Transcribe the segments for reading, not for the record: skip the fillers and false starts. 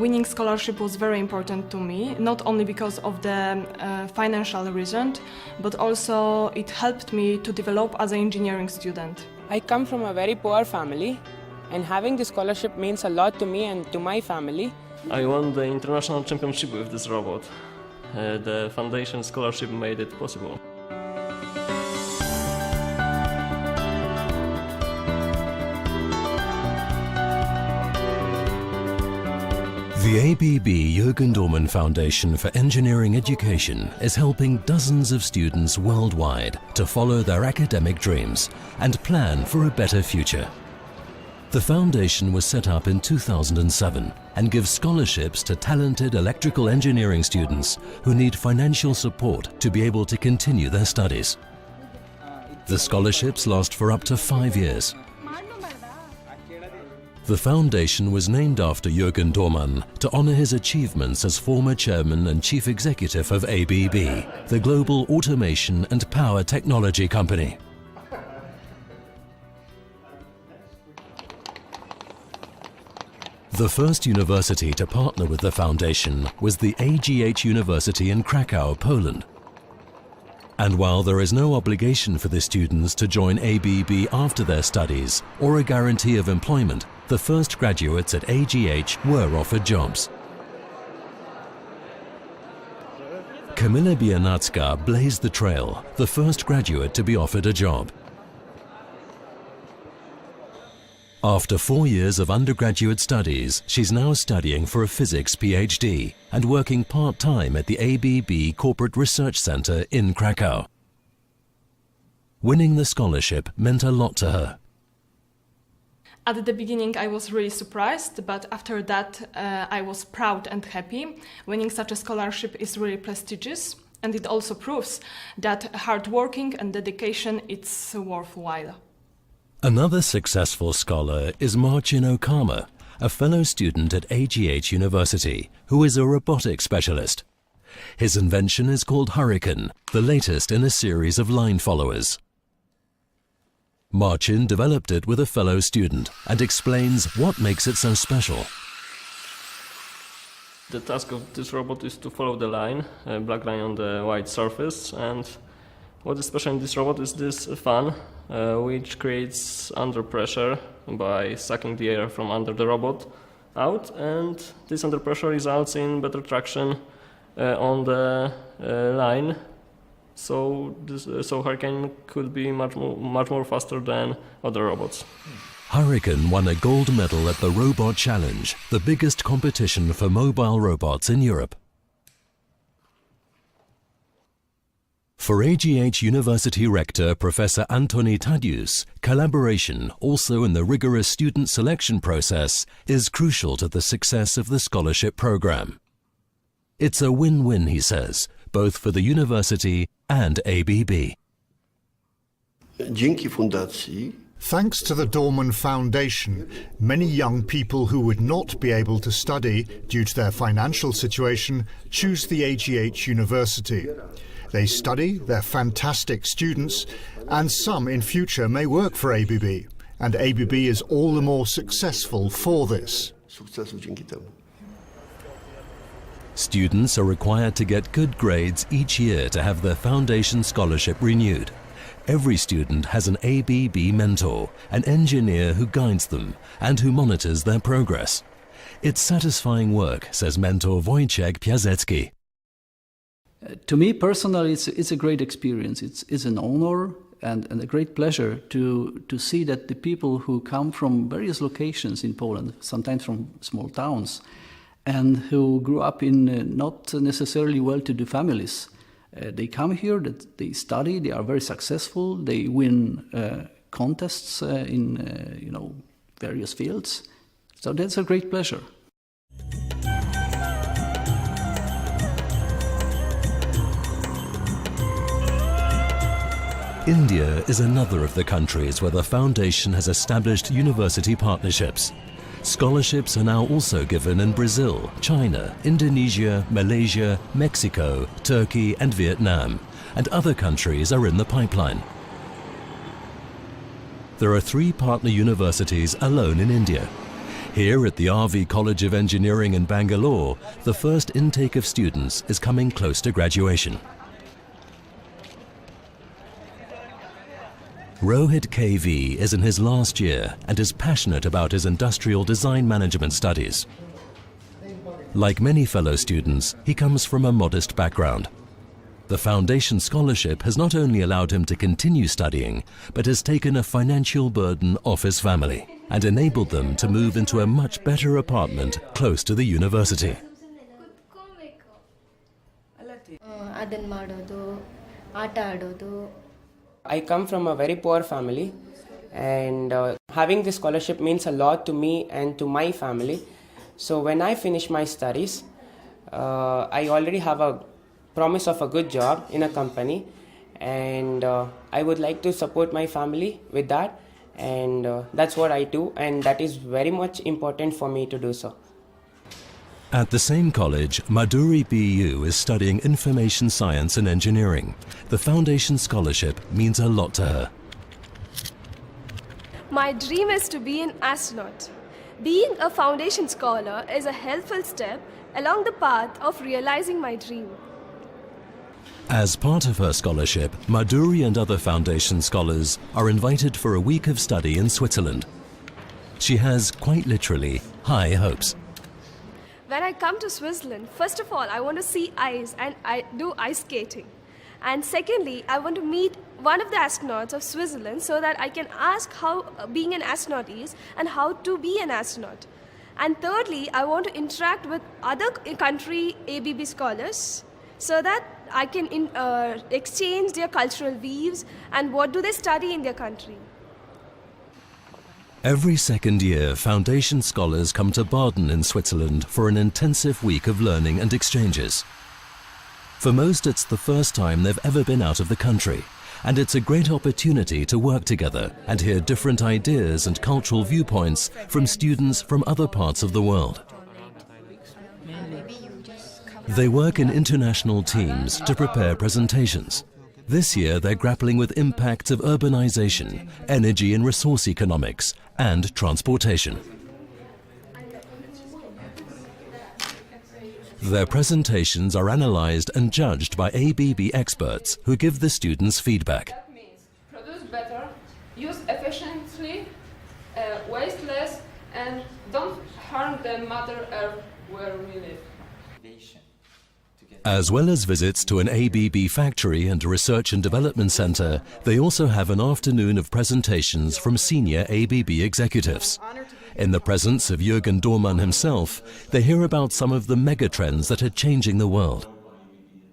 winning scholarship was very important to me, not only because of the financial reason, but also it helped me to develop as an engineering student. I come from a very poor family, and having this scholarship means a lot to me and to my family. I won the international championship with this robot. The foundation scholarship made it possible. The ABB Jürgen Dormann Foundation for Engineering Education is helping dozens of students worldwide to follow their academic dreams and plan for a better future. The foundation was set up in 2007 and gives scholarships to talented electrical engineering students who need financial support to be able to continue their studies. The scholarships last for up to 5 years. The foundation was named after Jürgen Dormann to honor his achievements as former chairman and chief executive of ABB, the global automation and power technology company. The first university to partner with the foundation was the AGH University in Krakow, Poland. And while there is no obligation for the students to join ABB after their studies or a guarantee of employment, the first graduates at AGH were offered jobs. Kamila Biernacka blazed the trail, the first graduate to be offered a job. After 4 years of undergraduate studies, she's now studying for a physics PhD and working part-time at the ABB Corporate Research Center in Krakow. Winning the scholarship meant a lot to her. At the beginning I was really surprised, but after that I was proud and happy. Winning such a scholarship is really prestigious, and it also proves that hard working and dedication is worthwhile. Another successful scholar is Marcin Okama, a fellow student at AGH University, who is a robotics specialist. His invention is called Hurricane, the latest in a series of line followers. Marcin developed it with a fellow student and explains what makes it so special. The task of this robot is to follow the line, a black line on the white surface, and what is special in this robot is this fan, which creates under pressure by sucking the air from under the robot out, and this under pressure results in better traction on the line. So Hurricane could be much more faster than other robots. Hurricane won a gold medal at the Robot Challenge, the biggest competition for mobile robots in Europe. For AGH University Rector Professor Antoni Tadius, collaboration, also in the rigorous student selection process, is crucial to the success of the scholarship program. It's a win-win, he says, both for the university and ABB. Thanks to the Dormann Foundation, many young people who would not be able to study due to their financial situation choose the AGH University. They study, they're fantastic students, and some in future may work for ABB, and ABB is all the more successful for this. Students are required to get good grades each year to have their foundation scholarship renewed. Every student has an ABB mentor, an engineer who guides them and who monitors their progress. It's satisfying work, says mentor Wojciech Piasecki. To me personally, it's a great experience. It's an honor and a great pleasure to see that the people who come from various locations in Poland, sometimes from small towns, and who grew up in not necessarily well-to-do families, they come here, that they study, they are very successful, they win contests in various fields. So that's a great pleasure. India is another of the countries where the foundation has established university partnerships. Scholarships are now also given in Brazil, China, Indonesia, Malaysia, Mexico, Turkey and Vietnam, and other countries are in the pipeline. There are 3 partner universities alone in India. Here at the RV College of Engineering in Bangalore, the first intake of students is coming close to graduation. Rohit KV is in his last year and is passionate about his industrial design management studies. Like many fellow students, he comes from a modest background. The Foundation Scholarship has not only allowed him to continue studying, but has taken a financial burden off his family and enabled them to move into a much better apartment close to the university. I come from a very poor family, and having this scholarship means a lot to me and to my family. So when I finish my studies, I already have a promise of a good job in a company, and I would like to support my family with that, and that's what I do, and that is very much important for me to do so. At the same college, Madhuri BU is studying information science and engineering. The Foundation Scholarship means a lot to her. My dream is to be an astronaut. Being a Foundation Scholar is a helpful step along the path of realizing my dream. As part of her scholarship, Madhuri and other Foundation scholars are invited for a week of study in Switzerland. She has, quite literally, high hopes. When I come to Switzerland, first of all, I want to see ice and I do ice skating. And secondly, I want to meet one of the astronauts of Switzerland so that I can ask how being an astronaut is and how to be an astronaut. And thirdly, I want to interact with other country ABB scholars so that I can exchange their cultural views and what do they study in their country. Every second year, Foundation scholars come to Baden in Switzerland for an intensive week of learning and exchanges. For most, it's the first time they've ever been out of the country, and it's a great opportunity to work together and hear different ideas and cultural viewpoints from students from other parts of the world. They work in international teams to prepare presentations. This year, they're grappling with impacts of urbanization, energy and resource economics, and transportation. Their presentations are analyzed and judged by ABB experts who give the students feedback. That means produce better, use efficiently, waste less, and don't harm the Mother Earth where we live. As well as visits to an ABB factory and a research and development center, they also have an afternoon of presentations from senior ABB executives. In the presence of Jürgen Dormann himself, they hear about some of the megatrends that are changing the world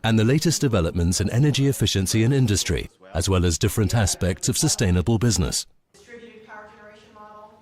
and the latest developments in energy efficiency in industry, as well as different aspects of sustainable business. Distributed power generation model,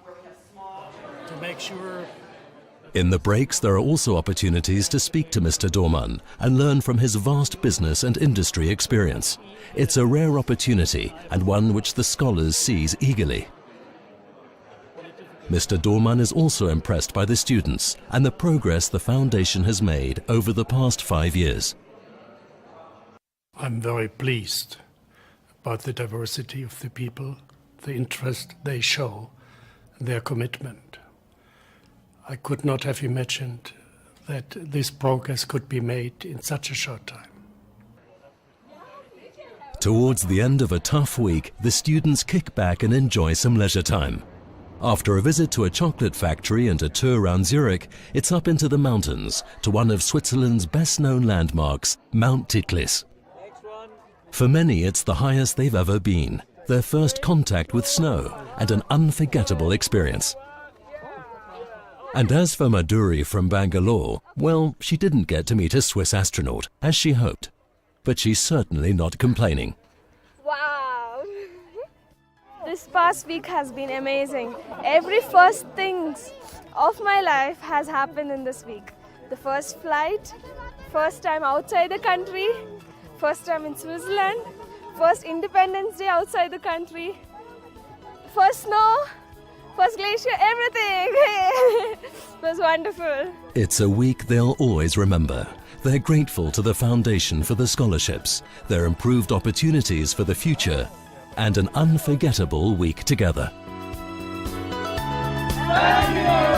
where we have small... To make sure... In the breaks, there are also opportunities to speak to Mr. Dormann and learn from his vast business and industry experience. It's a rare opportunity and one which the scholars seize eagerly. Mr. Dormann is also impressed by the students and the progress the Foundation has made over the past 5 years. I'm very pleased about the diversity of the people, the interest they show, their commitment. I could not have imagined that this progress could be made in such a short time. Towards the end of a tough week, the students kick back and enjoy some leisure time. After a visit to a chocolate factory and a tour around Zurich, it's up into the mountains to one of Switzerland's best-known landmarks, Mount Titlis. For many, it's the highest they've ever been, their first contact with snow, and an unforgettable experience. And as for Madhuri from Bangalore, well, she didn't get to meet a Swiss astronaut, as she hoped. But she's certainly not complaining. Wow! This past week has been amazing. Every first things of my life has happened in this week. The first flight, first time outside the country, first time in Switzerland, first Independence Day outside the country, first snow, first glacier, everything! It was wonderful. It's a week they'll always remember. They're grateful to the Foundation for the scholarships, their improved opportunities for the future, and an unforgettable week together. Fabulous!